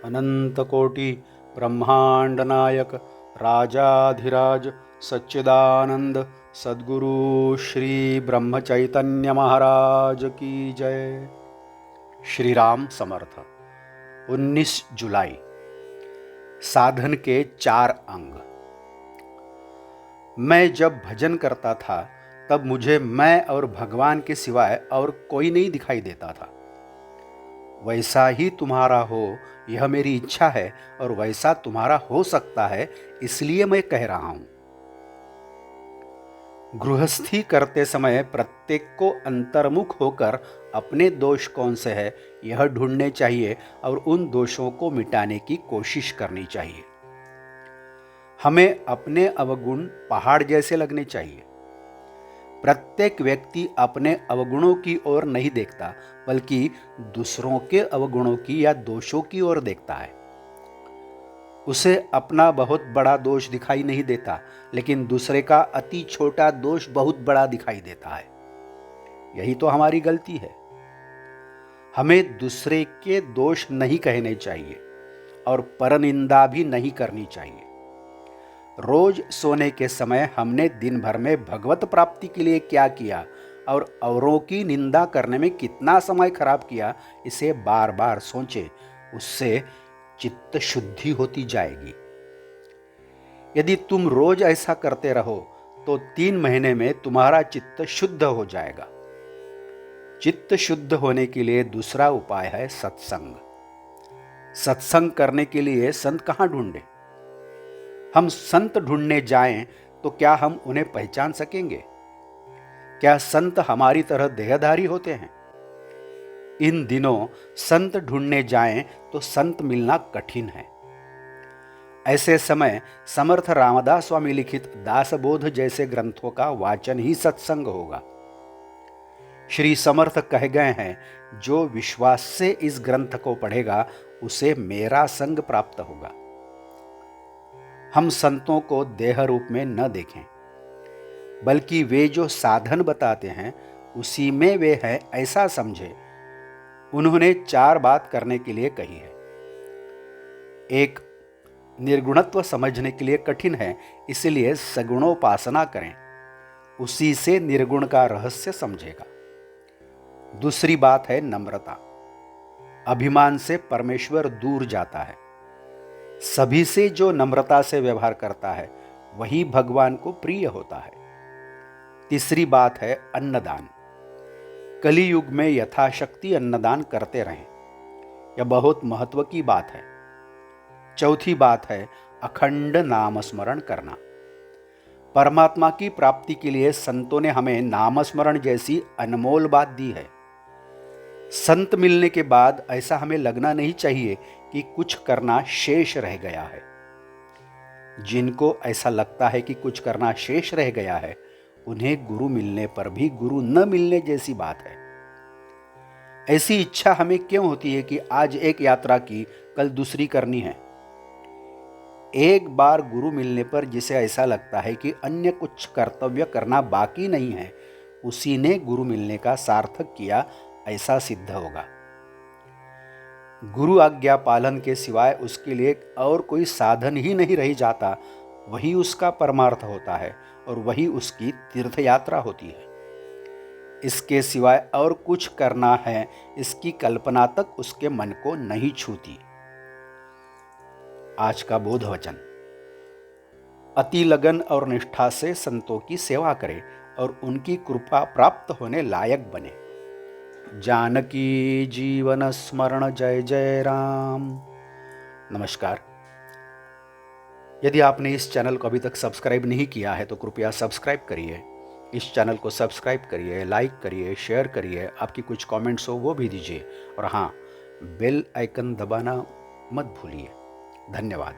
अनंतकोटि ब्रह्मांड नायक राजाधिराज सच्चिदानंद सद्गुरु श्री ब्रह्म चैतन्य महाराज की जय। श्री राम समर्थ। 19 जुलाई। साधन के 4 अंग। मैं जब भजन करता था तब मुझे मैं और भगवान के सिवाय और कोई नहीं दिखाई देता था। वैसा ही तुम्हारा हो यह मेरी इच्छा है और वैसा तुम्हारा हो सकता है, इसलिए मैं कह रहा हूं। गृहस्थी करते समय प्रत्येक को अंतर्मुख होकर अपने दोष कौन से है यह ढूंढने चाहिए और उन दोषों को मिटाने की कोशिश करनी चाहिए। हमें अपने अवगुण पहाड़ जैसे लगने चाहिए। प्रत्येक व्यक्ति अपने अवगुणों की ओर नहीं देखता, बल्कि दूसरों के अवगुणों की या दोषों की ओर देखता है। उसे अपना बहुत बड़ा दोष दिखाई नहीं देता, लेकिन दूसरे का अति छोटा दोष बहुत बड़ा दिखाई देता है। यही तो हमारी गलती है। हमें दूसरे के दोष नहीं कहने चाहिए और परनिंदा भी नहीं करनी चाहिए। रोज सोने के समय हमने दिन भर में भगवत प्राप्ति के लिए क्या किया और औरों की निंदा करने में कितना समय खराब किया, इसे बार बार सोचें। उससे चित्त शुद्धि होती जाएगी। यदि तुम रोज ऐसा करते रहो तो 3 महीने में तुम्हारा चित्त शुद्ध हो जाएगा। चित्त शुद्ध होने के लिए दूसरा उपाय है सत्संग। सत्संग करने के लिए संत कहाँ ढूंढे? हम संत ढूंढने जाएं तो क्या हम उन्हें पहचान सकेंगे? क्या संत हमारी तरह देहधारी होते हैं? इन दिनों संत ढूंढने जाएं तो संत मिलना कठिन है। ऐसे समय समर्थ रामदास स्वामी लिखित दासबोध जैसे ग्रंथों का वाचन ही सत्संग होगा। श्री समर्थ कह गए हैं, जो विश्वास से इस ग्रंथ को पढ़ेगा उसे मेरा संग प्राप्त होगा। हम संतों को देह रूप में न देखें, बल्कि वे जो साधन बताते हैं उसी में वे हैं ऐसा समझे। उन्होंने 4 बात करने के लिए कही है। 1. निर्गुणत्व समझने के लिए कठिन है, इसलिए सगुणोपासना करें, उसी से निर्गुण का रहस्य समझेगा। दूसरी बात है नम्रता। अभिमान से परमेश्वर दूर जाता है। सभी से जो नम्रता से व्यवहार करता है वही भगवान को प्रिय होता है। तीसरी बात है अन्नदान। कली युग में यथाशक्ति अन्नदान करते रहें, यह बहुत महत्व की बात है। चौथी बात है अखंड नाम स्मरण करना। परमात्मा की प्राप्ति के लिए संतों ने हमें नाम स्मरण जैसी अनमोल बात दी है। संत मिलने के बाद ऐसा हमें लगना नहीं चाहिए कि कुछ करना शेष रह गया है। जिनको ऐसा लगता है कि कुछ करना शेष रह गया है, उन्हें गुरु मिलने पर भी गुरु न मिलने जैसी बात है। ऐसी इच्छा हमें क्यों होती है कि आज एक यात्रा की, कल दूसरी करनी है? एक बार गुरु मिलने पर जिसे ऐसा लगता है कि अन्य कुछ कर्तव्य करना बाकी नहीं है, उसी ने गुरु मिलने का सार्थक किया, ऐसा सिद्ध होगा। गुरु आज्ञा पालन के सिवाय उसके लिए और कोई साधन ही नहीं रह जाता। वही उसका परमार्थ होता है और वही उसकी तीर्थ यात्रा होती है। इसके सिवाय और कुछ करना है, इसकी कल्पना तक उसके मन को नहीं छूती। आज का बोध वचन। अति लगन और निष्ठा से संतों की सेवा करें और उनकी कृपा प्राप्त होने लायक बने। जानकी जीवन स्मरण जय जय राम। नमस्कार। यदि आपने इस चैनल को अभी तक सब्सक्राइब नहीं किया है तो कृपया सब्सक्राइब करिए। इस चैनल को सब्सक्राइब करिए, लाइक करिए, शेयर करिए। आपकी कुछ कमेंट्स हो वो भी दीजिए और हाँ, बेल आइकन दबाना मत भूलिए। धन्यवाद।